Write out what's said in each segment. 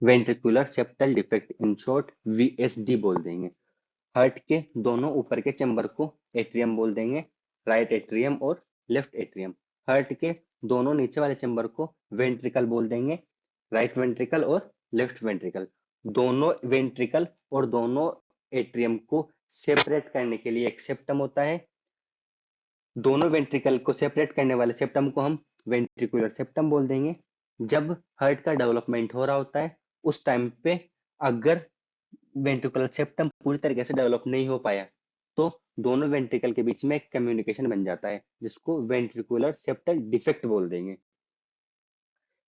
Ventricular septal defect, in short VSD बोल देंगे। Heart के दोनों ऊपर के चैम्बर को एट्रियम बोल देंगे, राइट एट्रियम और लेफ्ट एट्रियम। हार्ट के दोनों नीचे वाले चैम्बर को वेंट्रिकल बोल देंगे, राइट वेंट्रिकल और लेफ्ट वेंट्रिकल। दोनों वेंट्रिकल और दोनों एट्रियम को सेपरेट करने के लिए एक सेप्टम होता है। दोनों वेंट्रिकल को सेपरेट करने वाले सेप्टम को हम वेंट्रिकुलर सेप्टम बोल देंगे। जब हार्ट का डेवलपमेंट हो रहा होता है उस टाइम पे अगर वेंट्रिकुलर सेप्टम पूरी तरीके से डेवलप नहीं हो पाया तो दोनों वेंट्रिकल के बीच में एक कम्युनिकेशन बन जाता है जिसको वेंट्रिकुलर सेप्टल डिफेक्ट बोल देंगे।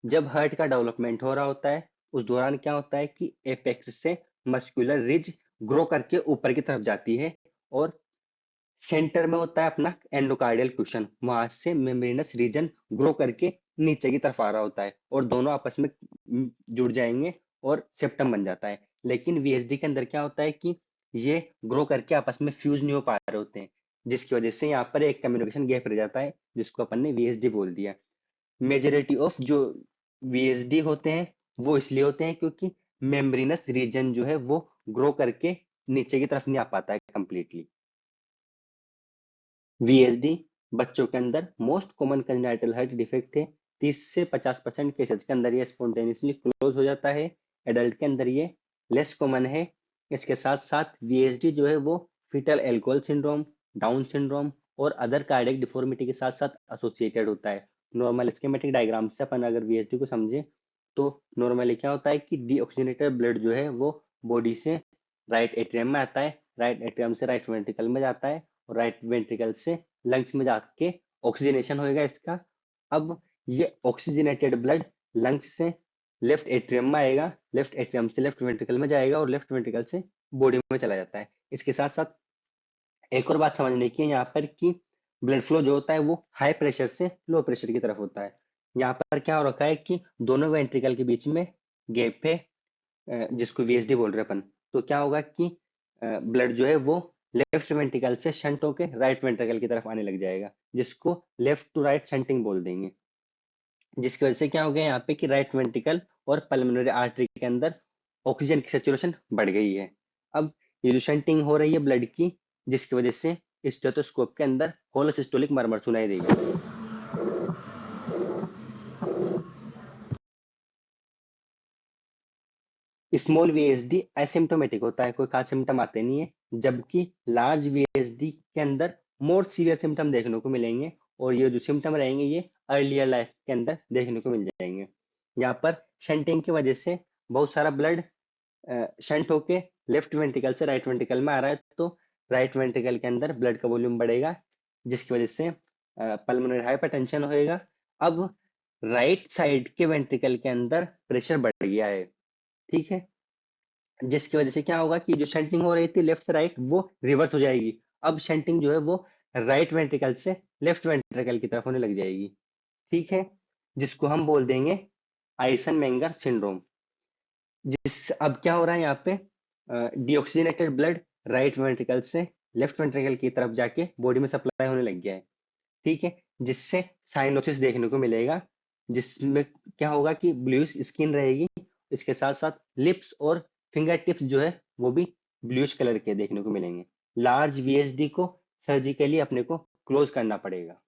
जब हार्ट का डेवलपमेंट हो रहा होता है उस दौरान क्या होता है कि एपेक्स से मस्कुलर रिज ग्रो करके ऊपर की तरफ जाती है और सेंटर में होता है अपना एंडोकार्डियल क्वेश्चन, वहां से मेम्ब्रेनस रीजन ग्रो करके नीचे की तरफ आ रहा होता है और दोनों आपस में जुड़ जाएंगे और सेप्टम बन जाता है। लेकिन वीएसडी के अंदर क्या होता है कि ये ग्रो करके आपस में फ्यूज नहीं हो पा रहे होते हैं, जिसकी वजह से यहाँ पर एक कम्युनिकेशन गैप रह जाता है जिसको अपन ने वीएसडी बोल दिया। मेजोरिटी ऑफ जो वीएसडी होते हैं वो इसलिए होते हैं क्योंकि मेम्ब्रेनस रीजन जो है वो ग्रो करके नीचे की तरफ नहीं आ पाता है कंप्लीटली। वीएसडी बच्चों के अंदर most common congenital heart defect है। 30 से 50% केसेस के अंदर ये स्पॉन्टेनियसली क्लोज हो जाता है। एडल्ट के अंदर ये लेस कॉमन है। इसके साथ साथ वीएसडी जो है वो fetal alcohol syndrome, down syndrome और अदर कार्डियक डिफॉर्मिटी के साथ साथ एसोसिएटेड होता है। नॉर्मल स्कीमेटिक डायग्राम से अपन अगर वीएसडी को समझे तो नॉर्मली क्या होता है कि डीऑक्सीजनेटेड ब्लड जो है वो बॉडी से राइट एट्रियम में आता है, राइट एट्रियम से राइट वेंट्रिकल में जाता है और राइट वेंट्रिकल से लंग्स में जाके ऑक्सीजनेशन होएगा इसका। अब ये ऑक्सीजनेटेड ब्लड लंग्स से लेफ्ट एट्रियम में आएगा, लेफ्ट एट्रियम से लेफ्ट वेंट्रिकल में जाएगा और लेफ्ट वेंट्रिकल से बॉडी में चला जाता है। इसके साथ साथ एक और बात समझने की है यहाँ पर कि ब्लड फ्लो जो होता है वो हाई प्रेशर से लो प्रेशर की तरफ होता है। यहाँ पर क्या हो रखा है कि दोनों वेंट्रिकल के बीच में गैप है, जिसको वीएसडी बोल रहे हैं अपन। तो क्या होगा कि ब्लड जो है वो लेफ्ट वेंट्रिकल से शंट होके राइट वेंट्रिकल की तरफ आने लग जाएगा, जिसको लेफ्ट टू राइट शंटिंग बोल देंगे। जिसकी वजह से क्या हो गया यहाँ पे कि राइट वेंट्रिकल और पल्मोनरी आर्टरी के अंदर ऑक्सीजन की सेचुरेशन बढ़ गई है। अब ये जो शंटिंग हो रही है ब्लड की, जिसकी वजह से इस स्टेथोस्कोप के अंदर होलो सिस्टोलिक मरमर सुनाई देगी। स्मॉल वीएसडी एसिम्टोमेटिक होता है, कोई खास सिम्टम आते नहीं है, जबकि लार्ज वीएसडी के अंदर मोर सीवियर सिम्टम देखने को मिलेंगे और ये जो सिम्टम रहेंगे ये अर्लियर लाइफ के अंदर देखने को मिल जाएंगे। यहाँ पर शंटिंग की वजह से बहुत सारा ब्लड शंट होके लेफ्ट वेंट्रिकल से राइट वेंट्रिकल में आ रहा है, तो राइट वेंट्रिकल के अंदर ब्लड का वॉल्यूम बढ़ेगा जिसकी वजह से पल्मोनरी हाइपरटेंशन होएगा। अब राइट साइड के वेंट्रिकल के अंदर प्रेशर बढ़ गया है, ठीक है, जिसकी वजह से क्या होगा कि जो शंटिंग हो रही थी लेफ्ट से राइट वो रिवर्स हो जाएगी। अब शंटिंग जो है वो राइट वेंट्रिकल से लेफ्ट वेंट्रिकल की तरफ होने लग जाएगी, ठीक है, जिसको हम बोल देंगे आइसन मेंगर सिंड्रोम। जिस अब क्या हो रहा है यहाँ पे डीऑक्सीजनेटेड ब्लड राइट वेंट्रिकल से लेफ्ट वेंट्रिकल की तरफ जाके बॉडी में सप्लाई होने लग गया है, ठीक है, जिससे साइनोसिस देखने को मिलेगा, जिसमें क्या होगा कि ब्लूइश स्किन रहेगी। इसके साथ साथ लिप्स और फिंगर टिप्स जो है वो भी ब्लूइश कलर के देखने को मिलेंगे। लार्ज वीएसडी को सर्जिकली अपने को क्लोज करना पड़ेगा।